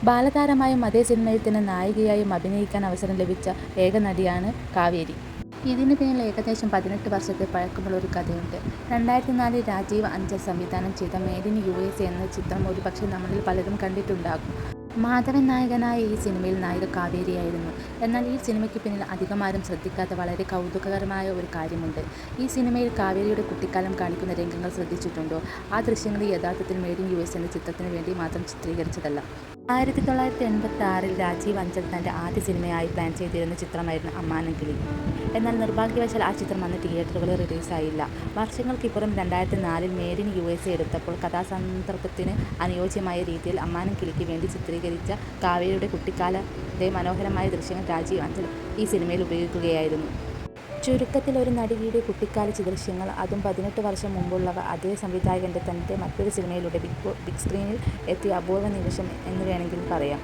ബാലതാരമായും അതേ സിനിമയിൽ തന്നെ നായികയായും അഭിനയിക്കാൻ അവസരം ലഭിച്ച ഏക നടിയാണ് കാവേരി. ഇതിന് പിന്നിൽ ഏകദേശം 18 വർഷത്തെ പഴക്കമുള്ള ഒരു കഥയുണ്ട്. 2004 രാജീവ് അഞ്ചൽ സംവിധാനം ചെയ്ത മേഡ് ഇൻ USA എന്ന ചിത്രം ഒരുപക്ഷേ നമ്മളിൽ പലരും കണ്ടിട്ടുണ്ടാകും. മാധവൻ നായകനായ ഈ സിനിമയിൽ നായിക കാവേരിയായിരുന്നു. എന്നാൽ ഈ സിനിമയ്ക്ക് പിന്നിൽ അധികമാരും ശ്രദ്ധിക്കാത്ത വളരെ കൗതുകകരമായ ഒരു കാര്യമുണ്ട്. ഈ സിനിമയിൽ കാവേരിയുടെ കുട്ടിക്കാലം കാണിക്കുന്ന രംഗങ്ങൾ ശ്രദ്ധിച്ചിട്ടുണ്ടോ? ആ ദൃശ്യങ്ങൾ യഥാർത്ഥത്തിൽ മേഡ് ഇൻ US എന്ന ചിത്രത്തിന് വേണ്ടി മാത്രം ചിത്രീകരിച്ചതല്ല. 1986 രാജീവ് അഞ്ചൽ തൻ്റെ ആദ്യ സിനിമയായി പ്ലാൻ ചെയ്തിരുന്ന ചിത്രമായിരുന്നു അമ്മാനം കിളി. എന്നാൽ നിർഭാഗ്യവശാൽ ആ ചിത്രം അന്ന് തിയേറ്ററുകളിൽ റിലീസായില്ല. വർഷങ്ങൾക്കിപ്പുറം 2004 മേഡ് ഇൻ USA എടുത്തപ്പോൾ കഥാസന്ദർഭത്തിന് അനുയോജ്യമായ രീതിയിൽ അമ്മാനം കിളിക്ക് വേണ്ടി ചിത്രീകരിച്ച കാവേരിയുടെ കുട്ടിക്കാലത്തെ മനോഹരമായ ദൃശ്യങ്ങൾ രാജീവ് അഞ്ചൽ ഈ സിനിമയിൽ ഉപയോഗിക്കുകയായിരുന്നു. ചുരുക്കത്തിൽ ഒരു നടിയുടെ കുട്ടിക്കാല ദൃശ്യങ്ങൾ, അതും 18 വർഷം മുമ്പുള്ളവ, അതേ സംവിധായകൻ്റെ തൻ്റെ മറ്റൊരു സിനിമയിലൂടെ ബിഗ് സ്ക്രീനിൽ എത്തിയ അപൂർവ നിമിഷം എന്ന് വേണമെങ്കിൽ പറയാം.